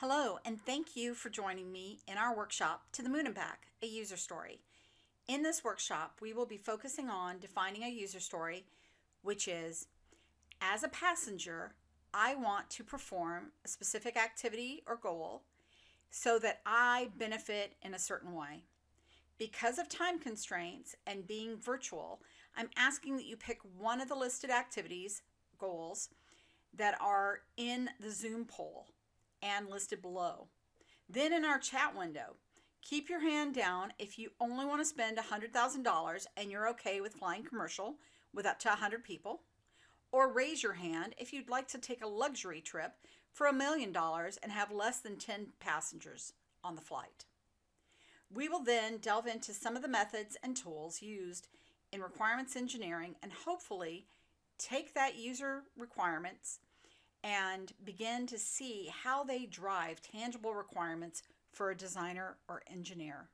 Hello, and thank you for joining me in our workshop, To the Moon and Back, a user story. In this workshop, we will be focusing on defining a user story, which is, as a passenger, I want to perform a specific activity or goal so that I benefit in a certain way. Because of time constraints and being virtual, I'm asking that you pick one of the listed activities, goals, that are in the Zoom poll and listed below. Then in our chat window, keep your hand down if you only want to spend $100,000 and you're okay with flying commercial with up to 100 people, or raise your hand if you'd like to take a luxury trip for $1 million and have less than 10 passengers on the flight. We will then delve into some of the methods and tools used in requirements engineering and hopefully take that user requirements and begin to see how they drive tangible requirements for a designer or engineer.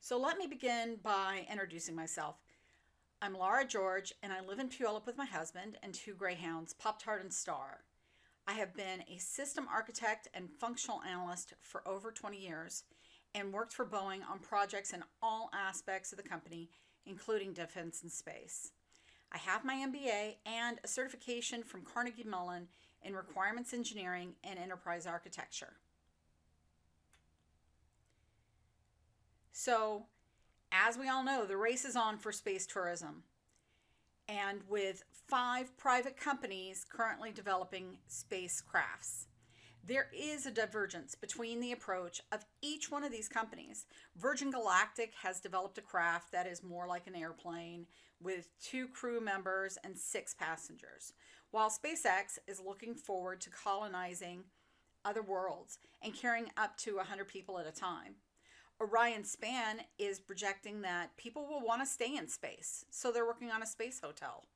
So let me begin by introducing myself. I'm Laura George, and I live in Puyallup with my husband and two greyhounds, Pop-Tart and Star. I have been a system architect and functional analyst for over 20 years and worked for Boeing on projects in all aspects of the company, including defense and space. I have my MBA and a certification from Carnegie Mellon in requirements engineering and enterprise architecture. So, as we all know, the race is on for space tourism. And with 5 private companies currently developing spacecrafts, there is a divergence between the approach of each one of these companies. Virgin Galactic has developed a craft that is more like an airplane with 2 crew members and 6 passengers, while SpaceX is looking forward to colonizing other worlds and carrying up to 100 people at a time. Orion Span is projecting that people will want to stay in space, so they're working on a space hotel.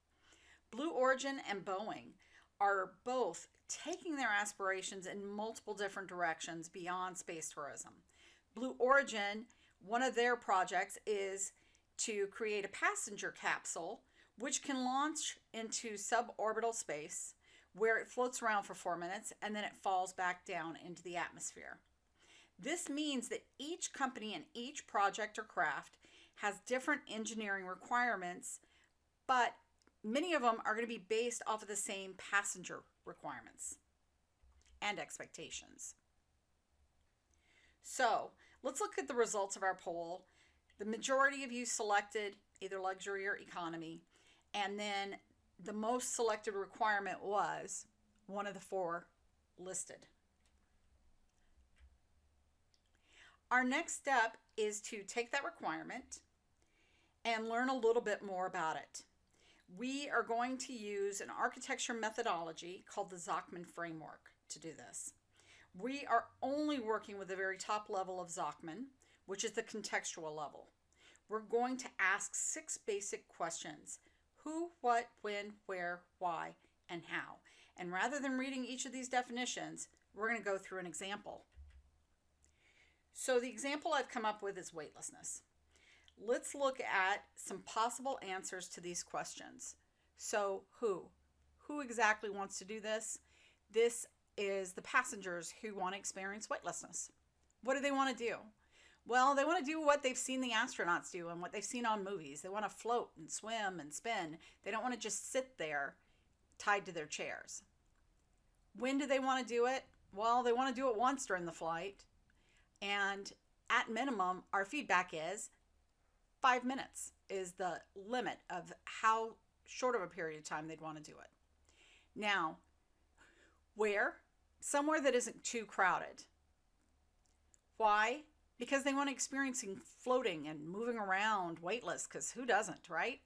Blue Origin and Boeing are both taking their aspirations in multiple different directions beyond space tourism. Blue Origin, one of their projects is to create a passenger capsule which can launch into suborbital space where it floats around for 4 minutes and then it falls back down into the atmosphere. This means that each company and each project or craft has different engineering requirements, but many of them are going to be based off of the same passenger requirements and expectations. So let's look at the results of our poll. The majority of you selected either luxury or economy, and then the most selected requirement was one of the 4 listed. Our next step is to take that requirement and learn a little bit more about it. We are going to use an architecture methodology called the Zachman Framework to do this. We are only working with the very top level of Zachman, which is the contextual level. We're going to ask 6 basic questions: who, what, when, where, why, and how. And rather than reading each of these definitions, we're going to go through an example. So the example I've come up with is weightlessness. Let's look at some possible answers to these questions. So who exactly wants to do this? This is the passengers who want to experience weightlessness. What do they want to do? Well, they want to do what they've seen the astronauts do and what they've seen on movies. They want to float and swim and spin. They don't want to just sit there tied to their chairs. When do they want to do it? Well, they want to do it once during the flight. And at minimum, our feedback is 5 minutes is the limit of how short of a period of time they'd want to do it. Now, where? Somewhere that isn't too crowded. Why? Because they want to experience floating and moving around weightless, because who doesn't, right?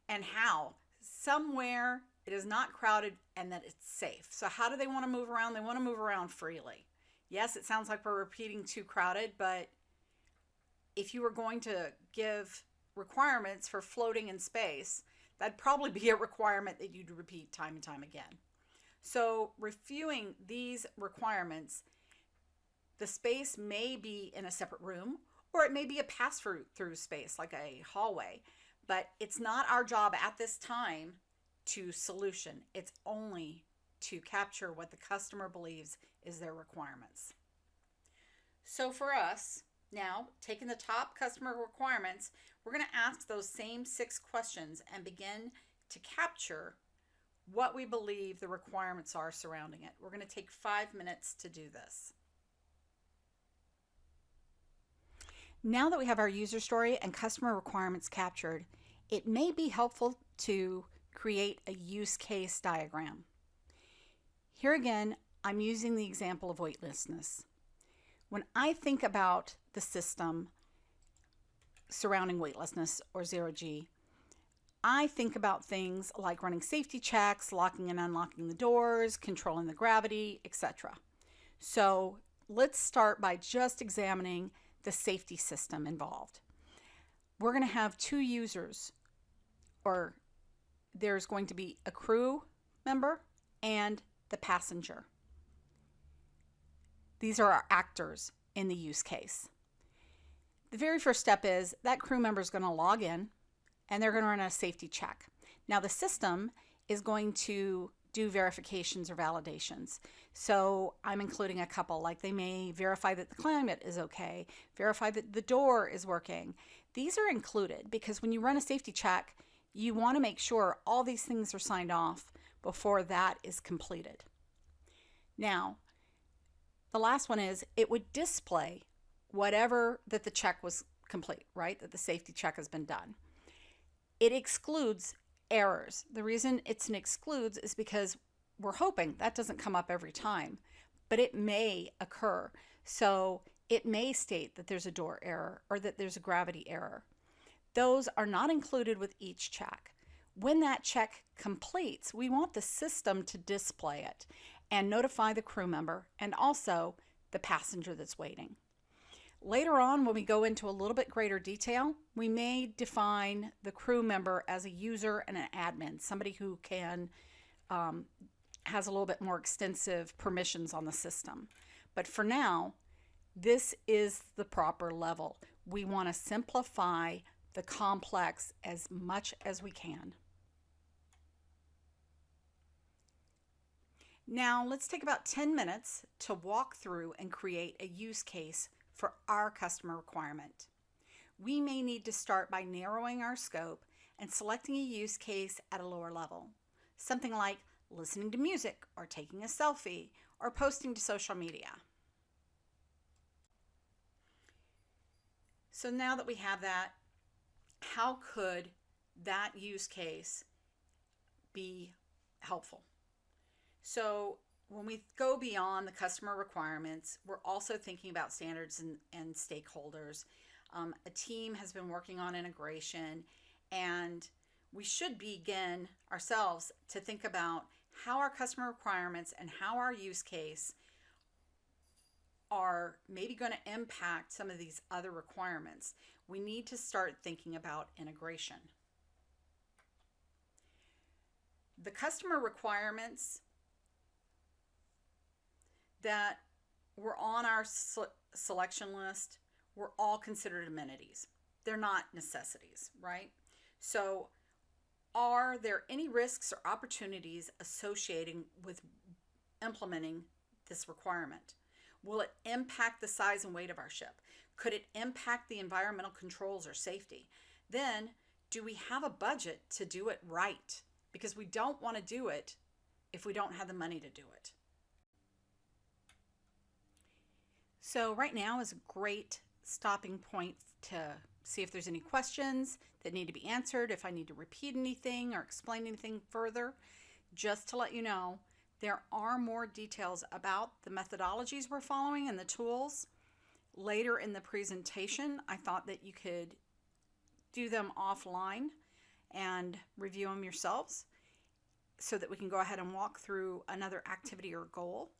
And how? Somewhere it is not crowded and that it's safe. So how do they want to move around? They want to move around freely. Yes, it sounds like we're repeating too crowded, but if you were going to give requirements for floating in space, that'd probably be a requirement that you'd repeat time and time again. So reviewing these requirements, the space may be in a separate room, or it may be a pass-through space like a hallway, but it's not our job at this time to solution. It's only to capture what the customer believes is their requirements. So for us, now taking the top customer requirements, we're going to ask those same 6 questions and begin to capture what we believe the requirements are surrounding it. We're going to take 5 minutes to do this. Now that we have our user story and customer requirements captured, it may be helpful to create a use case diagram. Here again, I'm using the example of weightlessness. When I think about the system surrounding weightlessness or 0G, I think about things like running safety checks, locking and unlocking the doors, controlling the gravity, etc. So let's start by just examining the safety system involved. We're going to have 2 users, or there's going to be a crew member and the passenger. These are our actors in the use case. The very first step is that crew member is going to log in and they're going to run a safety check. Now the system is going to do verifications or validations. So I'm including a couple, like they may verify that the climate is okay, verify that the door is working. These are included because when you run a safety check, you want to make sure all these things are signed off before that is completed. Now, the last one is it would display whatever that the check was complete, right? That the safety check has been done. It excludes errors. The reason it's an excludes is because we're hoping that doesn't come up every time, but it may occur. So it may state that there's a door error or that there's a gravity error. Those are not included with each check. When that check completes, we want the system to display it and notify the crew member and also the passenger that's waiting. Later on, when we go into a little bit greater detail, we may define the crew member as a user and an admin, somebody who can has a little bit more extensive permissions on the system. But for now, this is the proper level. We want to simplify the complex as much as we can. Now let's take about 10 minutes to walk through and create a use case for our customer requirement. We may need to start by narrowing our scope and selecting a use case at a lower level. Something like listening to music or taking a selfie or posting to social media. So now that we have that, how could that use case be helpful? So when we go beyond the customer requirements, we're also thinking about standards and stakeholders. A team has been working on integration, and we should begin ourselves to think about how our customer requirements and how our use case are maybe going to impact some of these other requirements. We need to start thinking about integration. The customer requirements that were on our selection list were all considered amenities. They're not necessities, right? So are there any risks or opportunities associated with implementing this requirement? Will it impact the size and weight of our ship? Could it impact the environmental controls or safety? Then, do we have a budget to do it right? Because we don't want to do it if we don't have the money to do it. So right now is a great stopping point to see if there's any questions that need to be answered, if I need to repeat anything or explain anything further. Just to let you know, there are more details about the methodologies we're following and the tools. Later in the presentation, I thought that you could do them offline and review them yourselves so that we can go ahead and walk through another activity or goal.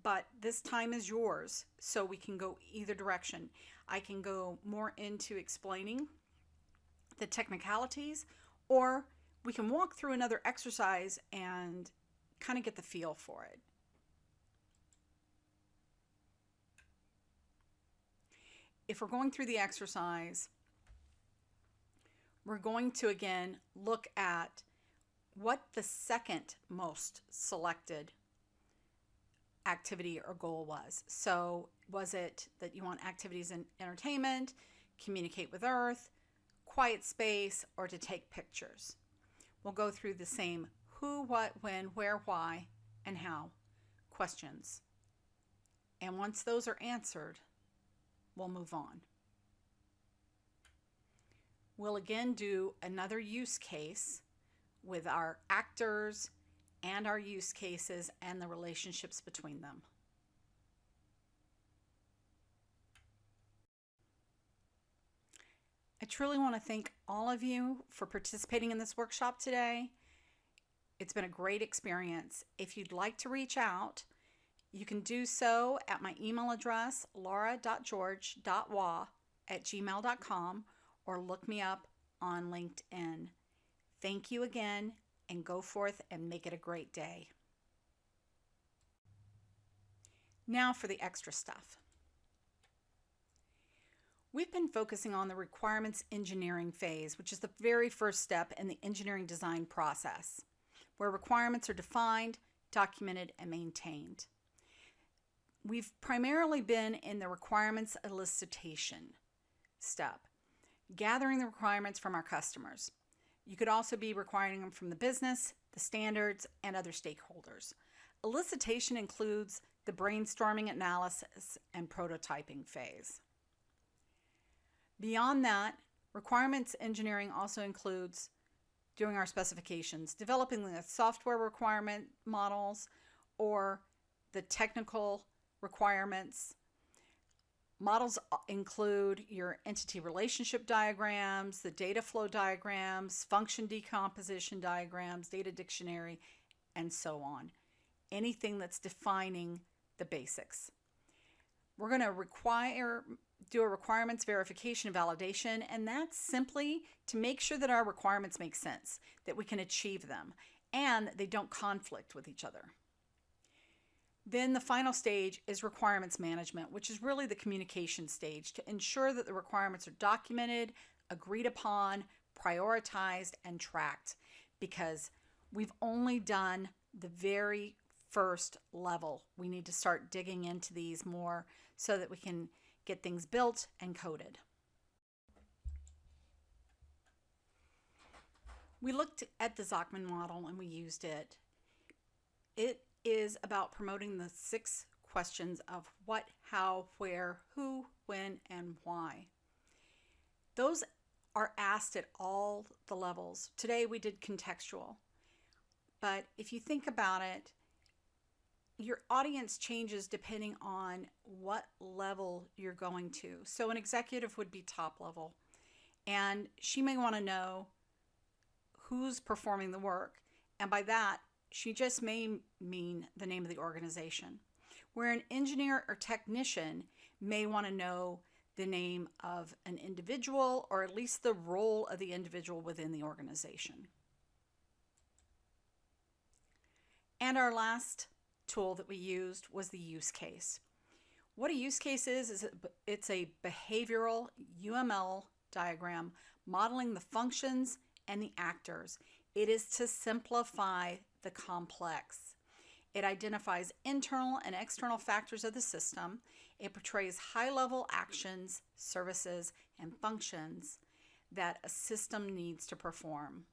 But this time is yours, so we can go either direction. I can go more into explaining the technicalities, or we can walk through another exercise and kind of get the feel for it. If we're going through the exercise, we're going to again look at what the second most selected activity or goal was. So was it that you want activities in entertainment, communicate with Earth, quiet space, or to take pictures? We'll go through the same who, what, when, where, why, and how questions. And once those are answered, we'll move on. We'll again do another use case with our actors and our use cases and the relationships between them. I truly want to thank all of you for participating in this workshop today. It's been a great experience. If you'd like to reach out, you can do so at my email address, laura.george.wa@gmail.com, or look me up on LinkedIn. Thank you again, and go forth and make it a great day. Now for the extra stuff. We've been focusing on the requirements engineering phase, which is the very first step in the engineering design process, where requirements are defined, documented, and maintained. We've primarily been in the requirements elicitation step, gathering the requirements from our customers. You could also be requiring them from the business, the standards, and other stakeholders. Elicitation includes the brainstorming, analysis, and prototyping phase. Beyond that, requirements engineering also includes doing our specifications, developing the software requirement models or the technical requirements. Models include your entity relationship diagrams, the data flow diagrams, function decomposition diagrams, data dictionary, and so on. Anything that's defining the basics. We're going to do a requirements verification and validation, and that's simply to make sure that our requirements make sense, that we can achieve them, and they don't conflict with each other. Then the final stage is requirements management, which is really the communication stage to ensure that the requirements are documented, agreed upon, prioritized, and tracked, because we've only done the very first level. We need to start digging into these more so that we can get things built and coded. We looked at the Zachman model and we used it. It is about promoting the 6 questions of what, how, where, who, when, and why. Those are asked at all the levels. Today we did contextual, but if you think about it, your audience changes depending on what level you're going to. So an executive would be top level, and she may want to know who's performing the work, and by that she just may mean the name of the organization, where an engineer or technician may want to know the name of an individual, or at least the role of the individual within the organization. And our last tool that we used was the use case. What a use case is it's a behavioral UML diagram modeling the functions and the actors. It is to simplify the complex. It identifies internal and external factors of the system. It portrays high-level actions, services, and functions that a system needs to perform.